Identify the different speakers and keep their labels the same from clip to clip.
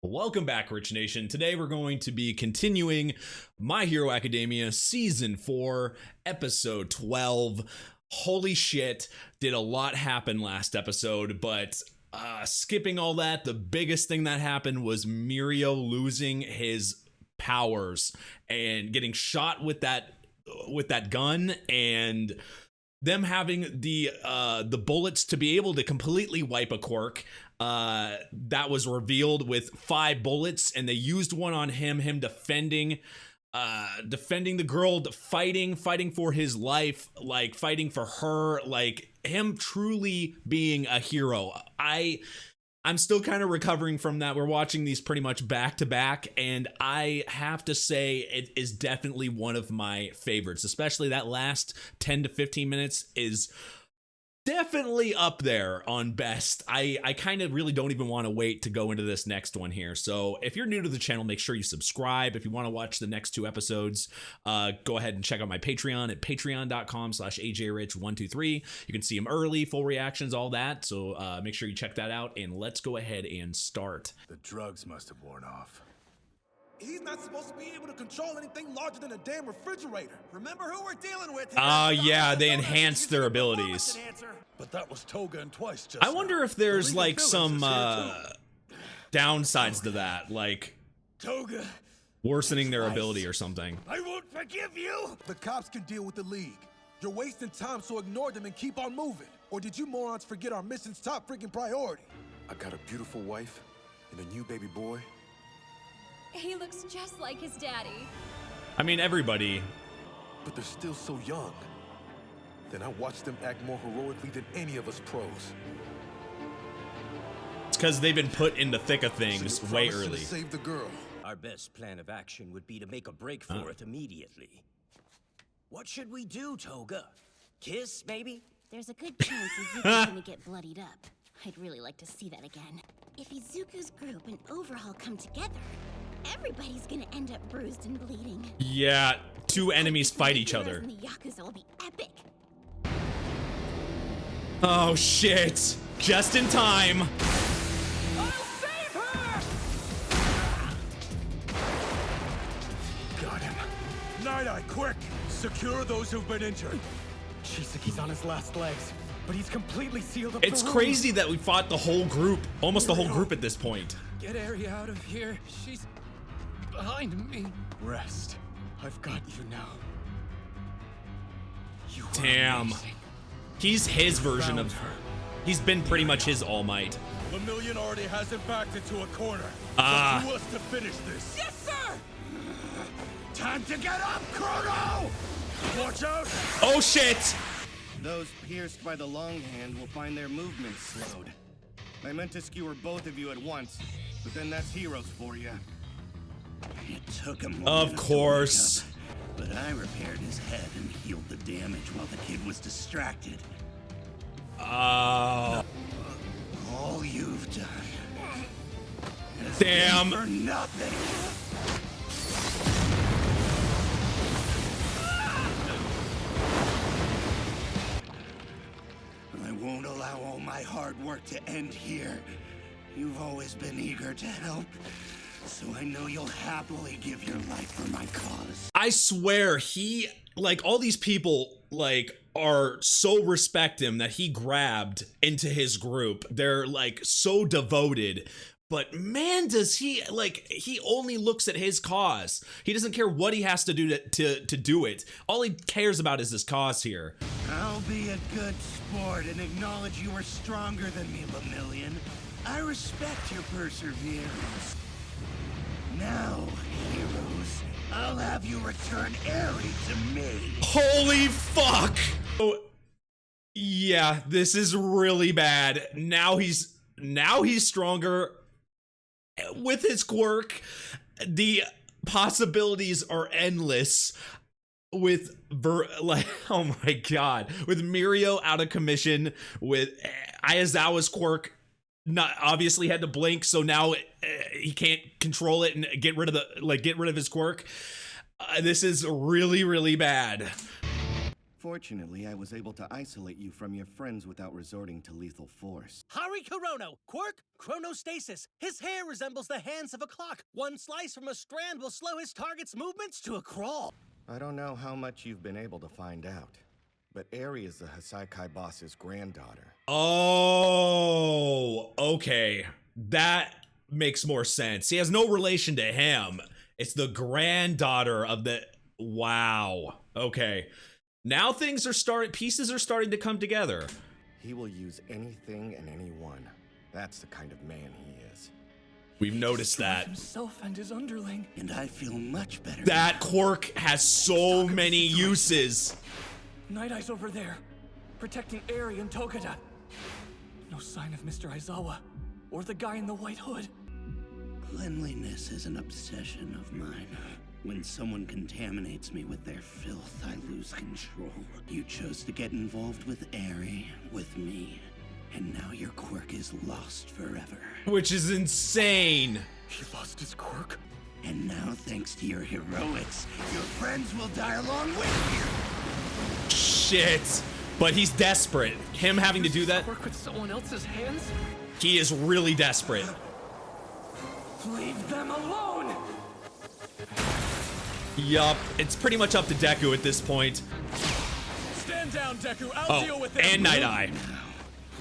Speaker 1: Welcome back, Rich Nation. Today we're going to be continuing My Hero Academia Season 4, Episode 12. Holy shit, did a lot happen last episode, but skipping all that, the biggest thing that happened was Mirio losing his powers and getting shot with that gun, and them having the bullets to be able to completely wipe a quirk. That was revealed with 5 bullets, and they used one on him defending the girl, fighting for his life, like fighting for her, like him truly being a hero. I'm still kind of recovering from that. We're watching these pretty much back to back, and I have to say it is definitely one of my favorites, especially that last 10 to 15 minutes is definitely up there on best. I kind of really don't even want to wait to go into this next one here. So if you're new to the channel, make sure you subscribe. If you want to watch the next 2 episodes, go ahead and check out my Patreon at patreon.com/ajrich123. You can see them early, full reactions, all that. So make sure you check that out, and let's go ahead and start.
Speaker 2: The drugs must have worn off.
Speaker 3: He's not supposed to be able to control anything larger than a damn refrigerator. Remember who we're dealing with?
Speaker 1: Yeah, they enhanced their abilities.
Speaker 2: But that was Toga and twice just
Speaker 1: I wonder if there's like some downsides to that, like
Speaker 2: Toga
Speaker 1: worsening their ability or something.
Speaker 2: I won't forgive you.
Speaker 3: The cops can deal with the league. You're wasting time, so ignore them and keep on moving. Or did you morons forget our mission's top freaking priority?
Speaker 2: I got a beautiful wife and a new baby boy.
Speaker 4: He looks just like his daddy.
Speaker 1: I mean, everybody.
Speaker 2: But they're still so young. Then I watched them act more heroically than any of us pros.
Speaker 1: It's because they've been put in the thick of things way early.
Speaker 2: Save the girl.
Speaker 5: Our best plan of action would be to make a break for it immediately. What should we do, Toga? Kiss, maybe?
Speaker 4: There's a good chance Izuku's gonna get bloodied up. I'd really like to see that again. If Izuku's group and Overhaul come together, everybody's gonna end up bruised and bleeding.
Speaker 1: Yeah, 2 enemies fight each other.
Speaker 4: And the Yakuza will be epic.
Speaker 1: Oh shit! Just in time.
Speaker 3: I'll save her!
Speaker 2: Got him. Night-Eye, quick! Secure those who've been injured.
Speaker 6: He's on his last legs, but he's completely sealed up.
Speaker 1: It's crazy that we fought the whole group, almost the whole group at this point.
Speaker 6: Get Ari out of here. She's behind me.
Speaker 2: Rest.
Speaker 6: I've got you now. You are
Speaker 1: Damn.
Speaker 6: amazing.
Speaker 1: He's his version of her. He's been pretty much his All Might.
Speaker 2: Lemillion already has him backed into a corner.
Speaker 1: Ah.
Speaker 2: Who wants to finish this?
Speaker 3: Yes, sir!
Speaker 2: Time to get up, Chrono! Watch out!
Speaker 1: Oh shit!
Speaker 7: Those pierced by the long hand will find their movement slowed. I meant to skewer both of you at once, but then that's heroes for you.
Speaker 5: It took him more
Speaker 1: Of
Speaker 5: than a
Speaker 1: course.
Speaker 5: wake up, but I repaired his head and healed the damage while the kid was distracted.
Speaker 1: Oh.
Speaker 5: All you've done has
Speaker 1: Damn.
Speaker 5: been for nothing. I won't allow all my hard work to end here. You've always been eager to help, so I know you'll happily give your life for my cause.
Speaker 1: I swear he, like, all these people, like, are so respect him that he grabbed into his group. They're like so devoted, but man, does he, like, he only looks at his cause. He doesn't care what he has to do to do it. All he cares about is his cause here.
Speaker 5: I'll be a good sport and acknowledge you are stronger than me, Lemillion. I respect your perseverance. Now, heroes, I'll have you return Ari to me.
Speaker 1: Holy fuck! Oh, yeah, this is really bad. Now he's stronger with his quirk. The possibilities are endless with oh my god, with Mirio out of commission, with Ayazawa's quirk not obviously had to blink, so now he can't control it and get rid of his quirk. This is really, really bad.
Speaker 7: Fortunately, I was able to isolate you from your friends without resorting to lethal force.
Speaker 6: Hari Korono, quirk, chronostasis. His hair resembles the hands of a clock. One slice from a strand will slow his target's movements to a crawl.
Speaker 7: I don't know how much you've been able to find out, but Eri is the Hasaikai boss's granddaughter.
Speaker 1: Oh, okay. That makes more sense. He has no relation to him. It's the granddaughter of the... Wow. Okay. Now things are pieces are starting to come together.
Speaker 7: He will use anything and anyone. That's the kind of man he is.
Speaker 1: We've noticed that.
Speaker 6: Himself and his underling.
Speaker 5: And I feel much better.
Speaker 1: That quirk has so many uses.
Speaker 6: Night Eye's over there, protecting Eri and Togeda. No sign of Mr. Aizawa, or the guy in the white hood.
Speaker 5: Cleanliness is an obsession of mine. When someone contaminates me with their filth, I lose control. You chose to get involved with Eri, with me, and now your quirk is lost forever.
Speaker 1: Which is insane.
Speaker 6: He lost his quirk?
Speaker 5: And now, thanks to your heroics, your friends will die along with you.
Speaker 1: Shit. But he's desperate. Him having to do that.
Speaker 6: Quirk with someone else's hands?
Speaker 1: He is really desperate.
Speaker 6: Leave them alone!
Speaker 1: Yup. It's pretty much up to Deku at this point.
Speaker 6: Stand down, Deku. I'll deal with it.
Speaker 1: And Night Eye.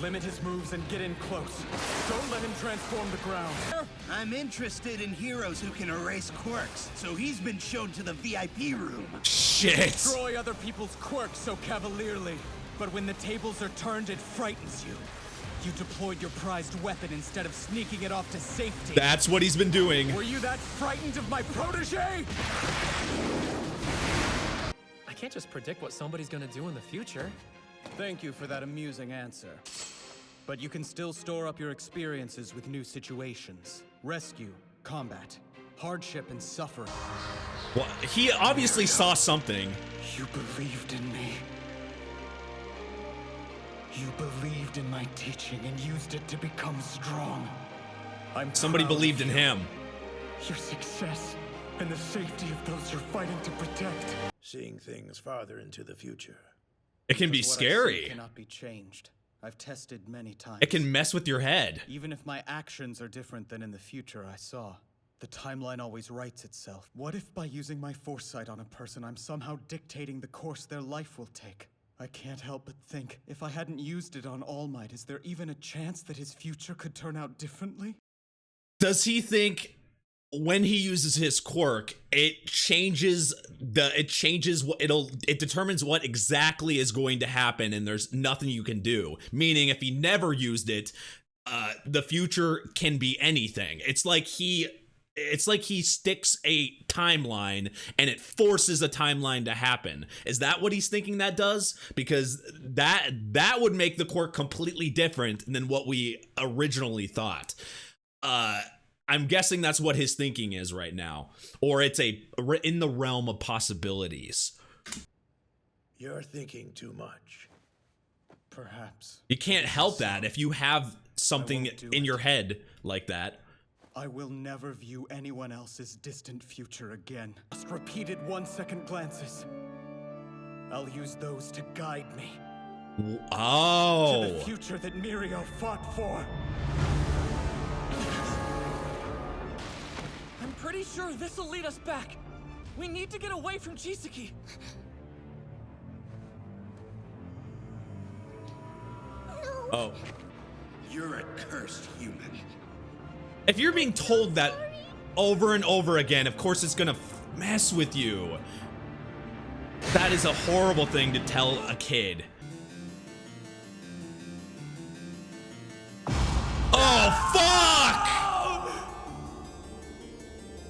Speaker 6: Limit his moves and get in close. Don't let him transform the ground.
Speaker 5: I'm interested in heroes who can erase quirks, so he's been shown to the VIP room.
Speaker 1: Shit.
Speaker 6: Destroy other people's quirks so cavalierly, but when the tables are turned, it frightens you. You deployed your prized weapon instead of sneaking it off to safety.
Speaker 1: That's what he's been doing.
Speaker 6: Were you that frightened of my protege? I can't just predict what somebody's gonna do in the future. Thank you for that amusing answer. But you can still store up your experiences with new situations. Rescue, combat, hardship, and suffering.
Speaker 1: Well, he obviously saw something.
Speaker 6: You believed in me. You believed in my teaching and used it to become strong.
Speaker 1: Somebody believed in him.
Speaker 6: Your success and the safety of those you're fighting to protect.
Speaker 8: Seeing things farther into the future.
Speaker 1: It can be
Speaker 6: What I see
Speaker 1: scary.
Speaker 6: cannot be changed. I've tested many times.
Speaker 1: It can mess with your head.
Speaker 6: Even if my actions are different than in the future I saw, the timeline always writes itself. What if by using my foresight on a person, I'm somehow dictating the course their life will take? I can't help but think, if I hadn't used it on All Might, is there even a chance that his future could turn out differently?
Speaker 1: Does he think when he uses his quirk, it determines what exactly is going to happen, and there's nothing you can do? Meaning, if he never used it, the future can be anything. It's like he sticks a timeline and it forces a timeline to happen. Is that what he's thinking that does? Because that would make the quirk completely different than what we originally thought. I'm guessing that's what his thinking is right now, or it's in the realm of possibilities.
Speaker 8: You're thinking too much.
Speaker 6: Perhaps.
Speaker 1: You can't help that if you have something in your head like that.
Speaker 6: I will never view anyone else's distant future again. Just repeated 1-second glances. I'll use those to guide me.
Speaker 1: Oh.
Speaker 6: To the future that Mirio fought for. I'm pretty sure this'll lead us back. We need to get away from Chisaki.
Speaker 4: No.
Speaker 1: Oh.
Speaker 5: You're a cursed human.
Speaker 1: If you're being told that over and over again, of course it's gonna mess with you. That is a horrible thing to tell a kid. Oh, fuck!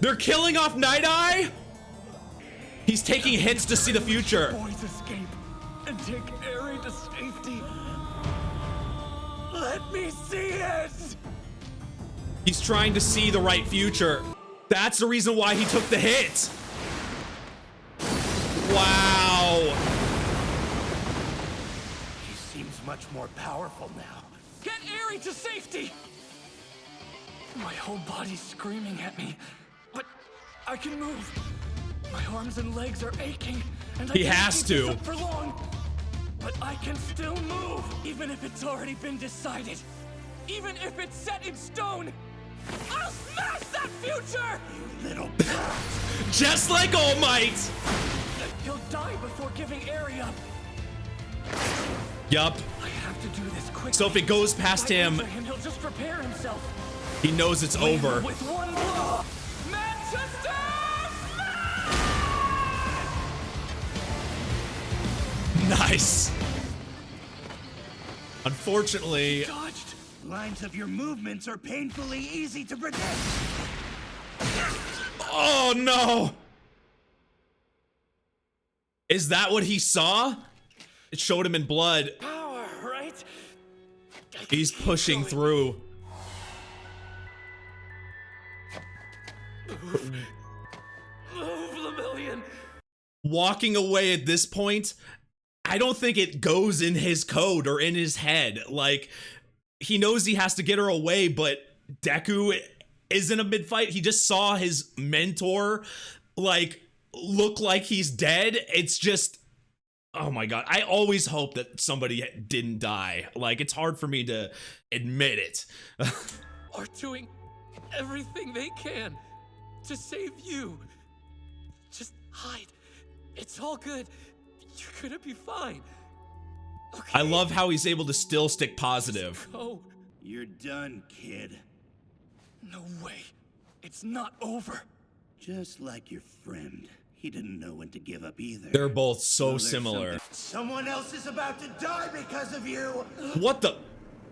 Speaker 1: They're killing off Night Eye? He's taking hits to see the future.
Speaker 6: Boys escape and take Eri to safety. Let me see it!
Speaker 1: He's trying to see the right future. That's the reason why he took the hit. Wow.
Speaker 8: He seems much more powerful now.
Speaker 6: Get Eri to safety! My whole body's screaming at me, but I can move. My arms and legs are aching, and I
Speaker 1: He
Speaker 6: can't
Speaker 1: has
Speaker 6: keep this
Speaker 1: to.
Speaker 6: up for long.
Speaker 9: But I can still move, even if it's already been decided. Even if it's set in stone. I'll smash that future!
Speaker 5: You little brat!
Speaker 1: Just like All Might!
Speaker 9: He'll die before giving Eri up.
Speaker 1: Yup.
Speaker 9: I have to do this quickly.
Speaker 1: So if it goes past him,
Speaker 9: He'll just repair himself.
Speaker 1: he knows it's over.
Speaker 9: With one blow. Manchester!
Speaker 1: Nice. Unfortunately,
Speaker 9: Dodged.
Speaker 5: Lines of your movements are painfully easy to predict.
Speaker 1: oh no. Is that what he saw? It showed him in blood.
Speaker 9: Power, right?
Speaker 1: He's pushing through.
Speaker 9: Move, Lemillion.
Speaker 1: Walking away at this point, I don't think it goes in his code or in his head. Like, he knows he has to get her away, but Deku is in a mid-fight. He just saw his mentor, like, look like he's dead. It's just, oh my god. I always hope that somebody didn't die. Like, it's hard for me to admit it.
Speaker 9: Are doing everything they can to save you. Just hide. It's all good. You're gonna be fine. Okay.
Speaker 1: I love how he's able to still stick positive.
Speaker 9: Go.
Speaker 5: You're done, kid.
Speaker 9: No way. It's not over.
Speaker 5: Just like your friend. He didn't know when to give up either.
Speaker 1: They're both so
Speaker 5: there's
Speaker 1: similar.
Speaker 5: Someone else is about to die because of you!
Speaker 1: What the?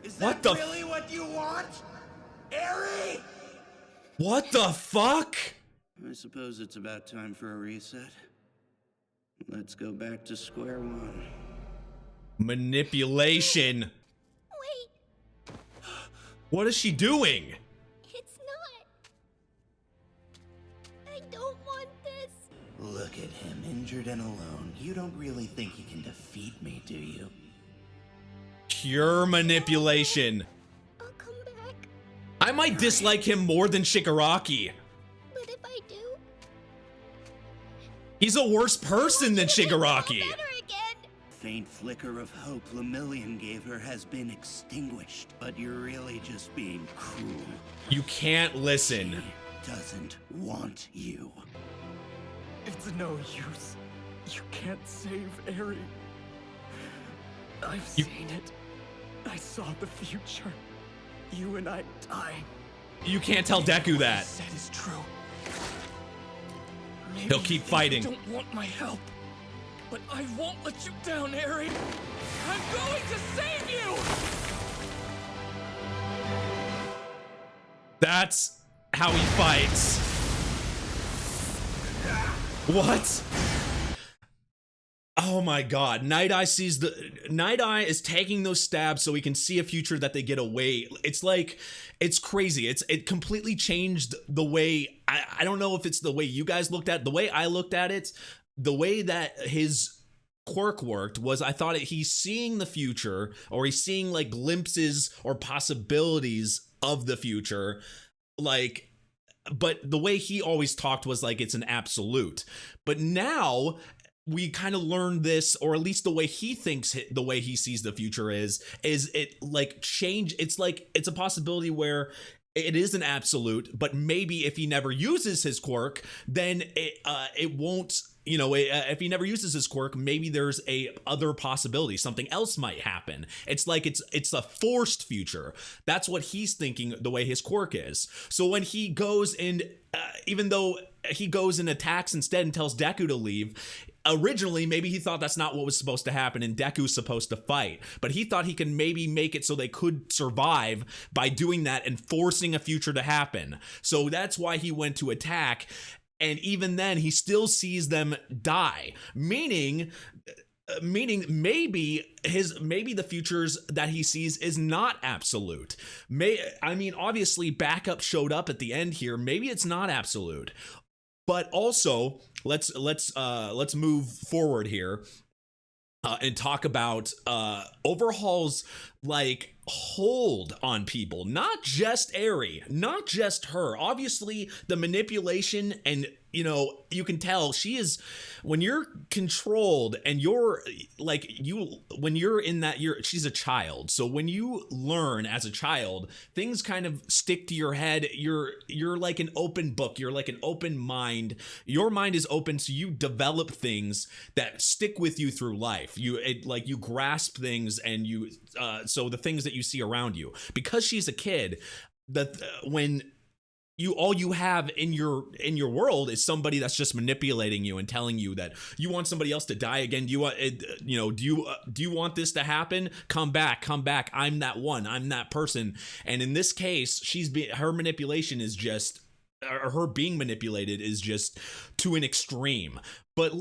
Speaker 5: Is
Speaker 1: What
Speaker 5: that
Speaker 1: the?
Speaker 5: really what you want? Eri!
Speaker 1: What the fuck?
Speaker 5: I suppose it's about time for a reset. Let's go back to square one.
Speaker 1: Manipulation.
Speaker 4: Wait,
Speaker 1: What is she doing?
Speaker 4: it's not. I don't want this.
Speaker 5: Look at him, injured and alone. You don't really think you can defeat me, do you?
Speaker 1: Pure manipulation.
Speaker 4: I'll come back.
Speaker 1: I might dislike him more than Shigaraki.
Speaker 4: But if I do,
Speaker 1: He's a worse person than Shigaraki.
Speaker 4: better again.
Speaker 5: Faint flicker of hope Lemillion gave her has been extinguished, but you're really just being cruel.
Speaker 1: You can't listen.
Speaker 5: She doesn't want you.
Speaker 9: It's no use. You can't save Eri. I've seen it. I saw the future. You and I die.
Speaker 1: You can't tell Deku that.
Speaker 9: What you said is true. Maybe
Speaker 1: He'll keep fighting.
Speaker 9: You don't want my help, but I won't let you down, Eri. I'm going to save you.
Speaker 1: That's how he fights. What? Oh my god. Night Eye is taking those stabs so he can see a future that they get away. It's like, it's crazy. It completely changed the way, I don't know if it's the way you guys looked at it. The way I looked at it, the way that his quirk worked was, I thought he's seeing the future, or he's seeing like glimpses or possibilities of the future, like, but the way he always talked was like it's an absolute. But now we kind of learned this, or at least the way he thinks, the way he sees the future is it like change. It's like, it's a possibility where it is an absolute, but maybe if he never uses his quirk, then it won't, you know, if he never uses his quirk, maybe there's a other possibility, something else might happen. It's like it's a forced future. That's what he's thinking, the way his quirk is. So when he goes and even though he goes and attacks instead and tells Deku to leave, originally maybe he thought that's not what was supposed to happen and Deku's supposed to fight, but he thought he can maybe make it so they could survive by doing that and forcing a future to happen. So that's why he went to attack, and even then he still sees them die, meaning maybe the futures that he sees is not absolute. I mean, obviously backup showed up at the end here. Maybe it's not absolute. But also, let's move forward here and talk about Overhaul's like hold on people, not just Eri, not just her. Obviously, the manipulation and you can tell she is, when you're controlled and when you're in that, she's a child. So when you learn as a child, things kind of stick to your head. You're like an open book. You're like an open mind. Your mind is open, so you develop things that stick with you through life. You grasp things, and so the things that you see around you. Because she's a kid, that when all you have in your world is somebody that's just manipulating you and telling you that you want somebody else to die again. Do you want do you want this to happen? Come back. I'm that one. I'm that person. And in this case, her manipulation is just, or her being manipulated is just to an extreme. But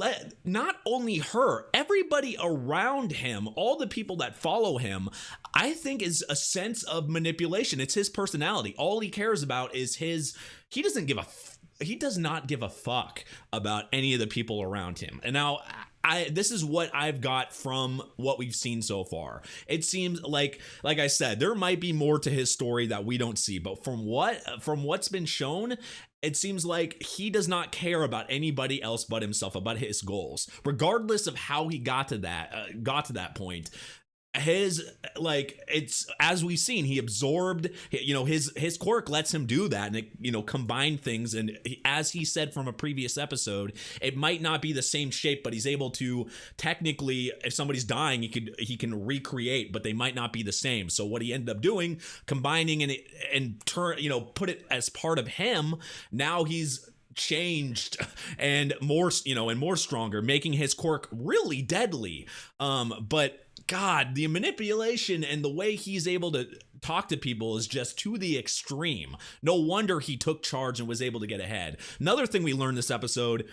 Speaker 1: not only her, everybody around him, all the people that follow him, I think is a sense of manipulation. It's his personality. All he cares about is he does not give a fuck about any of the people around him. And now this is what I've got from what we've seen so far. It seems like I said, there might be more to his story that we don't see, but from what's been shown, it seems like he does not care about anybody else but himself, about his goals, regardless of how he got to that point. It's, as we've seen, he absorbed, his quirk lets him do that, and it, combine things. And as he said from a previous episode, it might not be the same shape, but he's able to technically, if somebody's dying, he can recreate, but they might not be the same. So what he ended up doing, combining and put it as part of him. Now he's changed and more stronger, making his quirk really deadly. But God, the manipulation and the way he's able to talk to people is just to the extreme. No wonder he took charge and was able to get ahead. Another thing we learned this episode,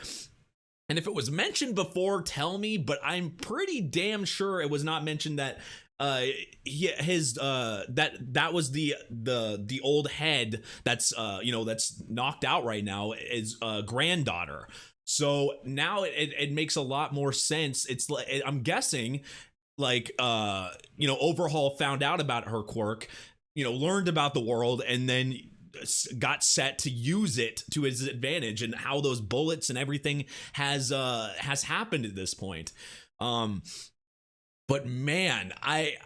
Speaker 1: and if it was mentioned before, tell me, but I'm pretty damn sure it was not mentioned that that was the old head that's knocked out right now is granddaughter. So now it makes a lot more sense. It's like, I'm guessing, Overhaul found out about her quirk, learned about the world, and then got set to use it to his advantage, and how those bullets and everything has happened at this point. But man, I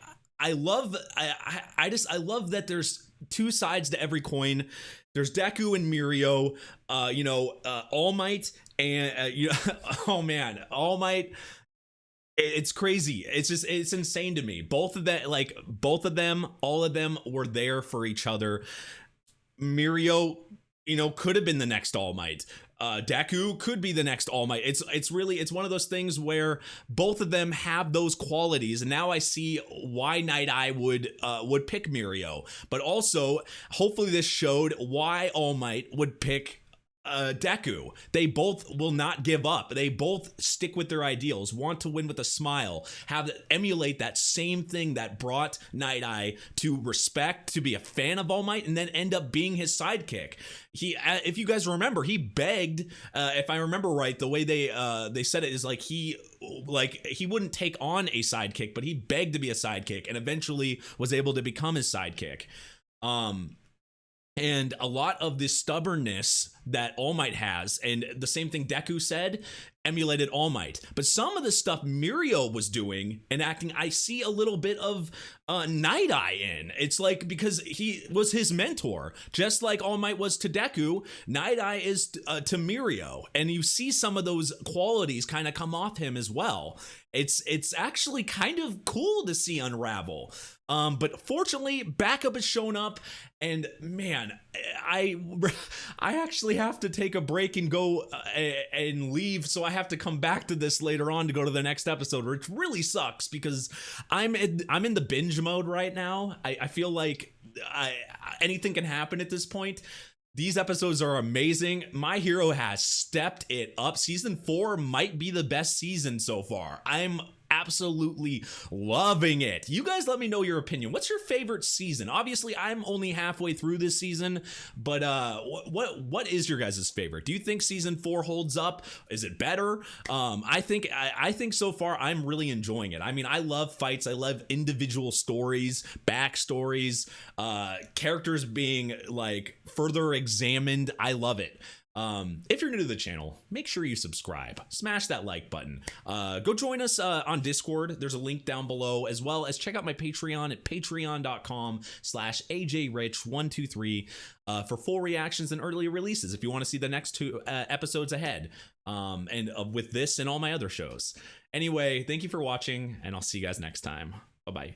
Speaker 1: love that there's two sides to every coin. There's Deku and Mirio, All Might, and oh man, All Might. It's crazy. It's insane to me. Both of them, all of them were there for each other. Mirio, could have been the next All Might. Deku could be the next All Might. It's one of those things where both of them have those qualities, and now I see why Night Eye would pick Mirio. But also, hopefully, this showed why All Might would pick Deku. They both will not give up. They both stick with their ideals, want to win with a smile, emulate that same thing that brought Night Eye to respect, to be a fan of All Might, and then end up being his sidekick. If you guys remember, he begged, if I remember right, the way they said it is he wouldn't take on a sidekick, but he begged to be a sidekick, and eventually was able to become his sidekick. And a lot of this stubbornness that All Might has, and the same thing Deku said, emulated All Might. But some of the stuff Mirio was doing and acting, I see a little bit of Night Eye in. It's because he was his mentor, just like All Might was to Deku, Night Eye is to Mirio, and you see some of those qualities kind of come off him as well. It's actually kind of cool to see unravel. But fortunately, backup has shown up, and man, I actually have to take a break and go and leave, so I have to come back to this later on to go to the next episode, which really sucks because I'm in the binge mode right now. I feel like anything can happen at this point. These episodes are amazing. My Hero has stepped it up. Season 4 might be the best season so far. I'm absolutely loving it. You guys let me know your opinion. What's your favorite season? Obviously, I'm only halfway through this season, but what is your guys' favorite? Do you think season 4 holds up? Is it better? I think so far I'm really enjoying it. I mean, I love fights. I love individual stories, backstories, characters being further examined. I love it. If you're new to the channel, make sure you subscribe, smash that like button, go join us on Discord. There's a link down below, as well as check out my Patreon at patreon.com/ajrich123 for full reactions and early releases if you want to see the next 2 episodes ahead, and with this and all my other shows. Anyway, thank you for watching, and I'll see you guys next time. Bye-bye.